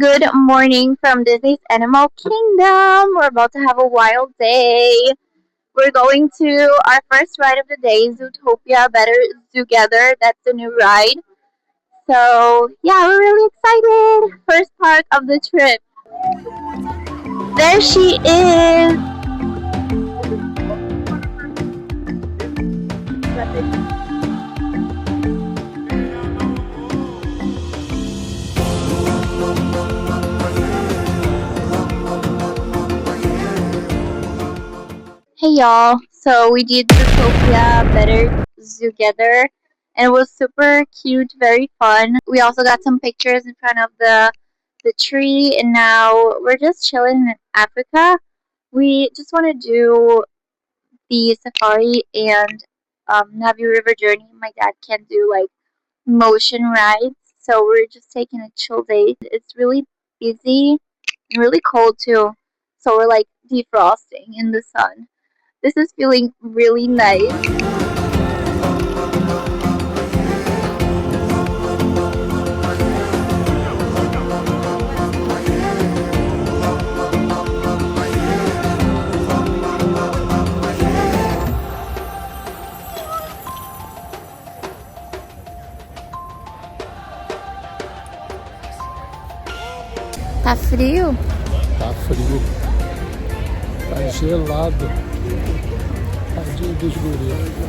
Good morning from Disney's Animal Kingdom. We're about to have a wild day. We're going to our first ride of the day, Zootopia Better Zoogether. That's the new ride. So, yeah, we're really excited. First part of the trip. There she is. Hey y'all, so we did Zootopia Better Zoogether and it was super cute, very fun. We also got some pictures in front of the tree and now we're just chilling in Africa. We just want to do the safari and Navi River journey. My dad can't do like motion rides, so we're just taking a chill day. It's really busy and really cold too, so we're like defrosting in the sun. This is feeling really nice. Tá frio? Tá frio. Tá gelado. Tadinho dos guris.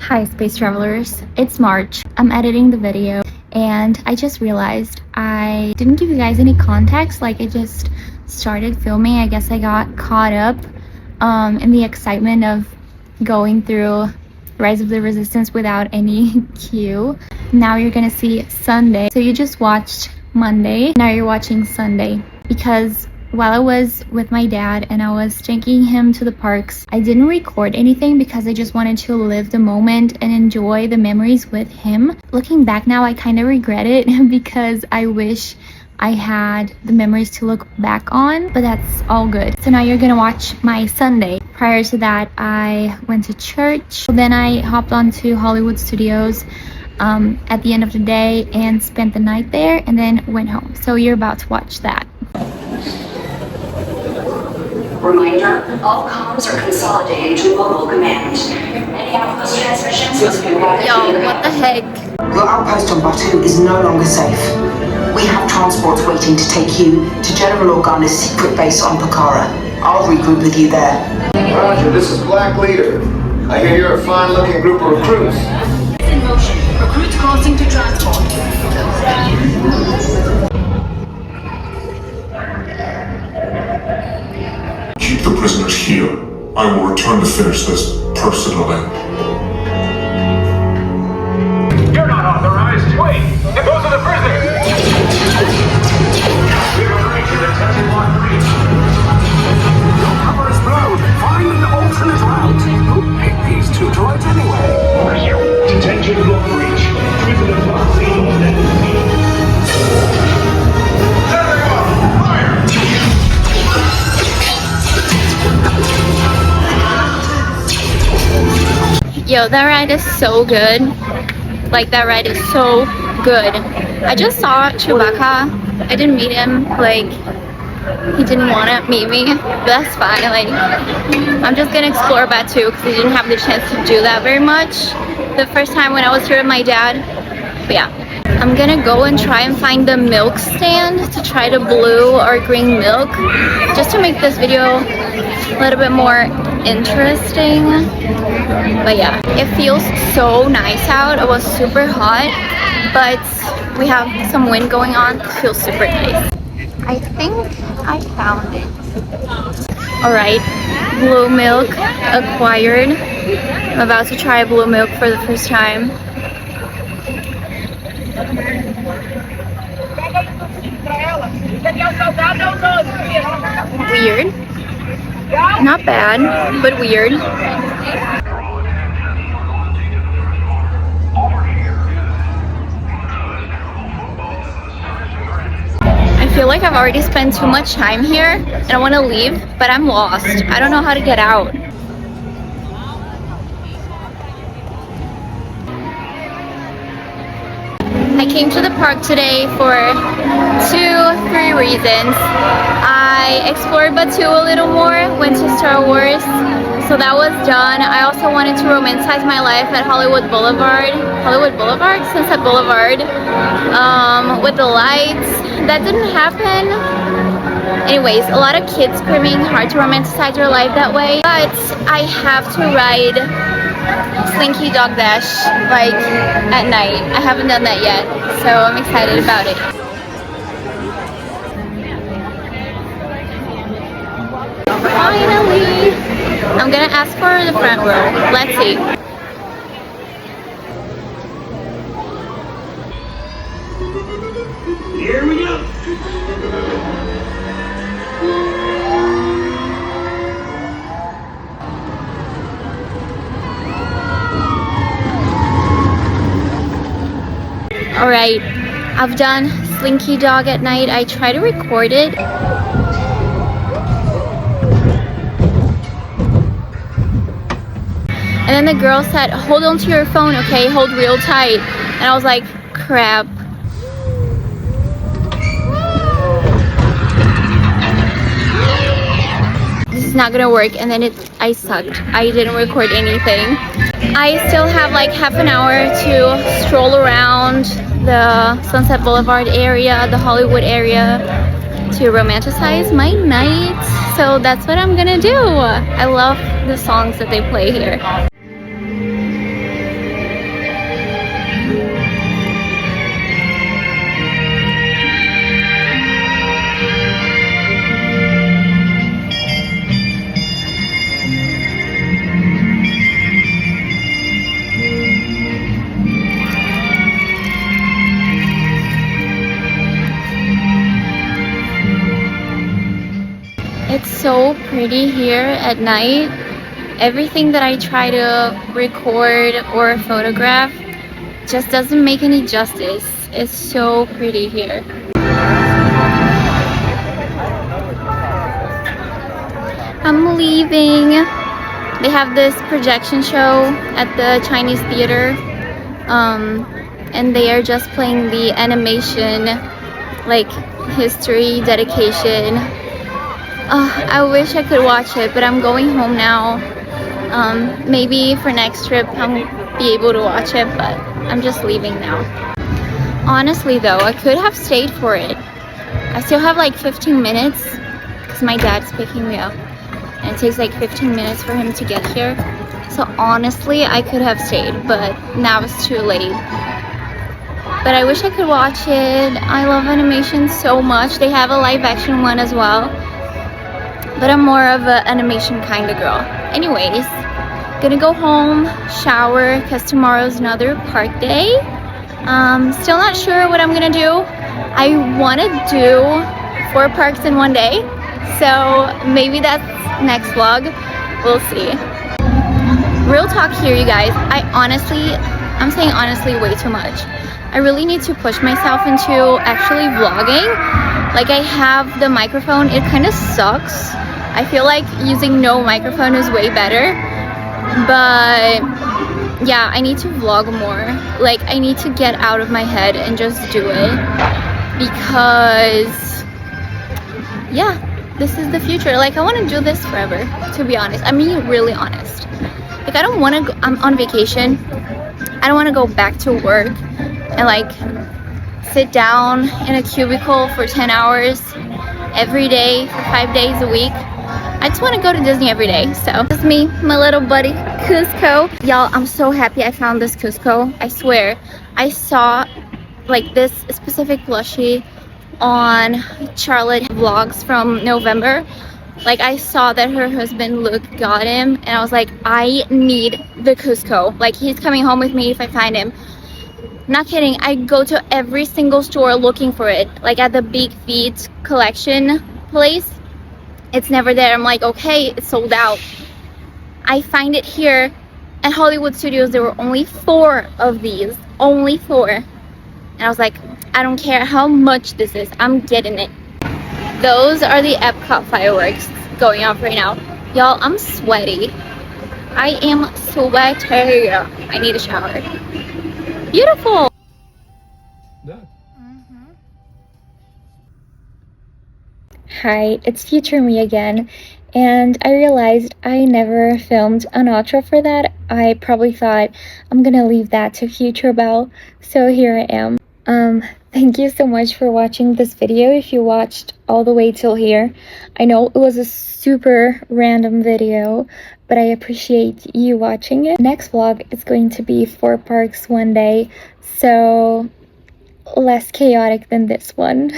Hi space travelers, it's March. I'm editing the video and I just realized I didn't give you guys any context. Like I just started filming. I guess I got caught up in the excitement of going through Rise of the Resistance without any cue. Now you're gonna see Sunday. So you just watched Monday, now you're watching Sunday. Because while I was with my dad and I was taking him to the parks, I didn't record anything because I just wanted to live the moment and enjoy the memories with him. Looking back now, I kind of regret it because I wish I had the memories to look back on, but that's all good. So now you're gonna watch my Sunday. Prior to that, I went to church. Then I hopped onto Hollywood Studios at the end of the day and spent the night there and then went home. So you're about to watch that. Reminder, all comms are consolidating to local command. Any outpost transmissions must be routed. Yo, what the heck? Your outpost on Batu is no longer safe. We have transports waiting to take you to General Organa's secret base on Pokhara. I'll regroup with you there. Roger, this is Black Leader. I hear you're a fine-looking group of recruits. In motion. Recruits crossing to transport. Keep the prisoners here. I will return to finish this personally. You're not authorized. Wait, those are the prisoners. We have a breach in the testing block 3. Cover is blown. Find an alternate route. Who picked these two droids anyway? Detention block breach. Prisoners must see on that scene. There they are! Fire! Yo, that ride is so good. Like, that ride is so good. I just saw Chewbacca. I didn't meet him. Like, he didn't want to meet me. But that's fine. Like, I'm just gonna explore Batuu because I didn't have the chance to do that very much the first time when I was here with my dad. But yeah, I'm gonna go and try and find the milk stand to try the blue or green milk, just to make this video a little bit more interesting. But yeah, it feels so nice out. It was super hot, but we have some wind going on. It feels super nice. I think I found it. Alright, blue milk acquired. I'm about to try blue milk for the first time. Weird. Not bad, but weird. I feel like I've already spent too much time here and I want to leave, but I'm lost. I don't know how to get out. I came to the park today for 3 reasons. I explored Batuu a little more, went to Star Wars, so that was done. I also wanted to romanticize my life at Hollywood Boulevard, Sunset Boulevard, with the lights. That didn't happen. Anyways, a lot of kids screaming, hard to romanticize your life that way. But I have to ride Slinky Dog Dash, like, at night. I haven't done that yet, so I'm excited about it. Finally! I'm gonna ask for the front row. Let's see. Here we go. Alright, I've done Slinky Dog at night. I try to record it. And then the girl said, hold on to your phone, okay? Hold real tight. And I was like, crap. This is not gonna work. And then I sucked. I didn't record anything. I still have like half an hour to stroll around the Sunset Boulevard area, the Hollywood area, to romanticize my night. So that's what I'm gonna do. I love the songs that they play here. It's so pretty here at night. Everything that I try to record or photograph just doesn't make any justice. It's so pretty here. I'm leaving. They have this projection show at the Chinese theater. And they are just playing the animation, like, history dedication. I wish I could watch it, but I'm going home now. Maybe for next trip I'll be able to watch it, but I'm just leaving now. Honestly though, I could have stayed for it. I still have like 15 minutes because my dad's picking me up and it takes like 15 minutes for him to get here. So honestly, I could have stayed, but now it's too late. But I wish I could watch it. I love animation so much. They have a live action one as well, but I'm more of an animation kind of girl. Anyways, gonna go home, shower, because tomorrow's another park day. Still not sure what I'm gonna do. I want to do 4 parks in one day, so maybe that's next vlog. We'll see. Real talk here, you guys. I'm saying honestly way too much. I really need to push myself into actually vlogging. Like, I have the microphone, it kind of sucks. I feel like using no microphone is way better, but yeah, I need to vlog more. Like, I need to get out of my head and just do it, because yeah, this is the future. Like, I want to do this forever, to be honest. I mean, really honest. Like, I don't want to go, I'm on vacation, I don't want to go back to work and like sit down in a cubicle for 10 hours every day for 5 days a week. I just want to go to Disney every day. So that's me, my little buddy, Cusco. Y'all, I'm so happy I found this Cusco. I swear, I saw like this specific plushie on Charlotte vlogs from November. Like, I saw that her husband Luke got him, and I was like, I need the Cusco. Like, he's coming home with me if I find him. Not kidding, I go to every single store looking for it. Like, at the Big Feet collection place, it's never there. I'm like, okay, it's sold out. I find it here at Hollywood Studios. There were only 4 of these, only 4. And I was like, I don't care how much this is, I'm getting it. Those are the Epcot fireworks going off right now. Y'all, I'm sweaty. I am sweaty. I need a shower. Beautiful. Hi, it's future me again, and I realized I never filmed an outro for that. I probably thought I'm gonna leave that to future Belle, so here I am. Thank you so much for watching this video if you watched all the way till here. I know it was a super random video, but I appreciate you watching it. Next vlog is going to be 4 parks one day, so less chaotic than this one.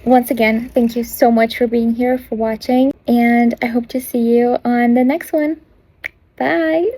Once again, thank you so much for being here, for watching, and I hope to see you on the next one. Bye!